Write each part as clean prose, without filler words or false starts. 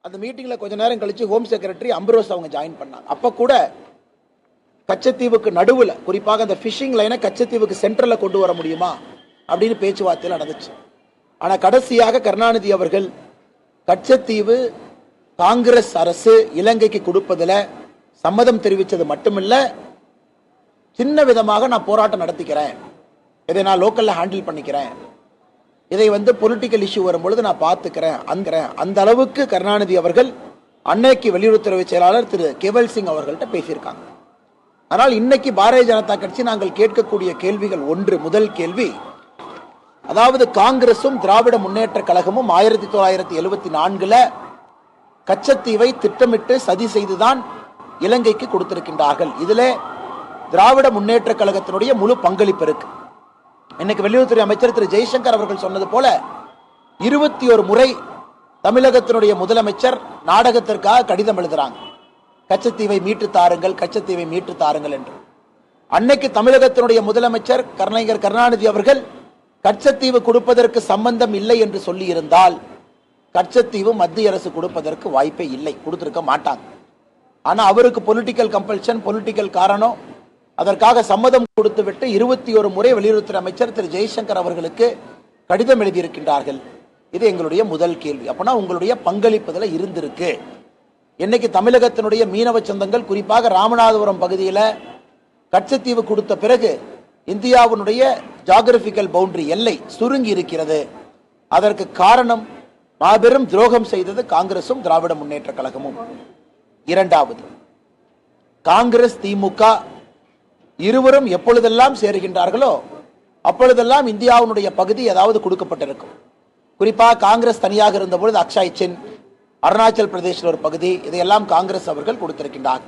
அந்த மீட்டிங்ல கொஞ்ச நேரம் கழிச்சு ஹோம் செக்ரட்டரி அம்பரோஸ் அவங்க ஜாயின் பண்ணாங்க. அப்ப கூட கச்சத்தீவுக்கு நடுவில், குறிப்பாக அந்த ஃபிஷிங் லைனை கச்சத்தீவுக்கு சென்ட்ரல்ல கொண்டு வர முடியுமா அப்படின்னு பேச்சுவார்த்தையில் நடந்துச்சு. ஆனா கடைசியாக கருணாநிதி அவர்கள் கச்சத்தீவு காங்கிரஸ் அரசு இலங்கைக்கு கொடுப்பதில் சம்மதம் தெரிவித்தது மட்டுமில்ல, சின்ன விதமாக நான் போராட்டம் நடத்திக்கிறேன், இதை நான் லோக்கல்ல ஹேண்டில் பண்ணிக்கிறேன், இதை பொலிட்டிக்கல் இஷ்யூ வரும்பொழுது நான் பார்த்துக்கிறேன், அந்த அளவுக்கு கருணாநிதி அவர்கள் அன்னைக்கு வெளியுறவுத்துறை செயலாளர் திரு கேவல் சிங் அவர்கள்ட்ட பேசியிருக்காங்க. ஆனால் இன்னைக்கு பாரதிய ஜனதா கட்சி நாங்கள் கேட்கக்கூடிய கேள்விகள் ஒன்று, முதல் கேள்வி, அதாவது காங்கிரசும் திராவிட முன்னேற்ற கழகமும் 1974 கச்சத்தீவை திட்டமிட்டு சதி செய்துதான் இலங்கைக்கு கொடுத்திருக்கின்றார்கள். இதுல திராவிட முன்னேற்ற கழகத்தினுடைய முழு பங்களிப்பு இருக்கு. இன்னைக்கு வெளியுறவுத்துறை அமைச்சர் திரு ஜெய்சங்கர் அவர்கள் சொன்னது போல 21 முறை தமிழகத்தினுடைய முதலமைச்சர் நாடகத்திற்காக கடிதம் எழுதுறாங்க, கச்சத்தீவை மீட்டு தாருங்கள், கச்சத்தீவை மீட்டு தாருங்கள் என்று. அன்னைக்கு தமிழகத்தினுடைய முதலமைச்சர் கலைஞர் கருணாநிதி அவர்கள் கச்சத்தீவு கொடுப்பதற்கு சம்பந்தம் இல்லை என்று சொல்லி இருந்தால் கச்சத்தீவு மத்திய அரசு கொடுப்பதற்கு வாய்ப்பே இல்லை, கொடுத்திருக்க மாட்டாங்க. ஆனா அவருக்கு பொலிட்டிக்கல் கம்பல்ஷன், பொலிட்டிக்கல் காரணம், அதற்காக சம்மதம் கொடுத்து விட்டு 21 முறை வெளியுறவுத்துறை அமைச்சர் திரு ஜெய்சங்கர் அவர்களுக்கு கடிதம் எழுதியிருக்கின்றார்கள். இது எங்களுடைய முதல் கேள்வி. அப்பனா உங்களுடைய பங்களிப்புல இருந்திருக்கு. இன்னைக்கு தமிழகத்தினுடைய மீனவ சொந்தங்கள், குறிப்பாக ராமநாதபுரம் பகுதியில் கச்சத்தீவு கொடுத்த பிறகு இந்தியாவினுடைய ஜியோகிராபிக்கல் பவுண்டரி எல்லை சுருங்கி இருக்கிறது. அதற்கு காரணம் மாபெரும் துரோகம் செய்தது காங்கிரசும் திராவிட முன்னேற்ற கழகமும். இரண்டாவது, காங்கிரஸ் திமுக இருவரும் எப்பொழுதெல்லாம் சேருகின்றார்களோ அப்பொழுதெல்லாம் இந்தியாவுடைய பகுதி ஏதாவது கொடுக்கப்பட்டிருக்கும். குறிப்பாக காங்கிரஸ் தனியாக இருந்தபொழுது அக்ஷய் சின், அருணாச்சல் பிரதேசில் ஒரு பகுதி, இதையெல்லாம் காங்கிரஸ் அவர்கள் கொடுத்திருக்கின்றார்.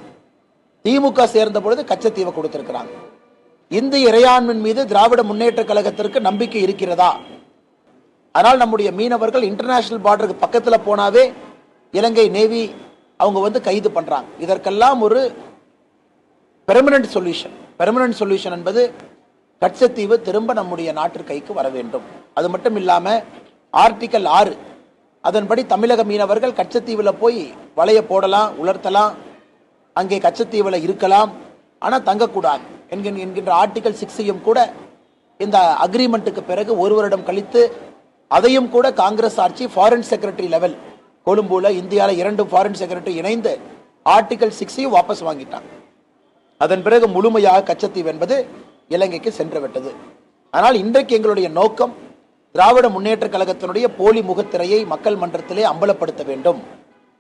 திமுக சேர்ந்த பொழுது கச்சத்தீவை கொடுத்திருக்கிறாங்க. இந்திய இறையாண்மையின் மீது திராவிட முன்னேற்ற கழகத்திற்கு நம்பிக்கை இருக்கிறதா? ஆனால் நம்முடைய மீனவர்கள் இன்டர்நேஷனல் பார்டருக்கு பக்கத்தில் போனாவே இலங்கை நேவி அவங்க கைது பண்றாங்க. இதற்கெல்லாம் ஒரு பெர்மனன்ட் சொல்யூஷன் என்பது கச்சத்தீவு திரும்ப நம்முடைய நாட்டு கைக்கு வர வேண்டும். அது மட்டும் இல்லாம ஆர்டிகல் 6 அதன்படி தமிழக மீனவர்கள் கச்சத்தீவில் போய் வலைய போடலாம், உலர்த்தலாம், அங்கே கச்சத்தீவில் இருக்கலாம், ஆனால் தங்கக்கூடாது என்கின்ற ஆர்டிகல் 6 கூட இந்த அக்ரிமெண்ட்டுக்கு பிறகு ஒரு வருடம் கழித்து அதையும் கூட காங்கிரஸ் ஆட்சி ஃபாரின் செக்ரட்டரி லெவல் கொழும்புல இந்தியாவில் 2 ஃபாரின் செக்ரட்டரி இணைந்து ஆர்டிகல் 6 வாபஸ் வாங்கிட்டாங்க. அதன் பிறகு முழுமையாக கச்சத்தீவு என்பது இலங்கைக்கு சென்று விட்டது. ஆனால் இன்றைக்கு எங்களுடைய நோக்கம் திராவிட முன்னேற்ற கழகத்தினுடைய போலி முகத்திரையை மக்கள் மன்றத்திலே அம்பலப்படுத்த வேண்டும்.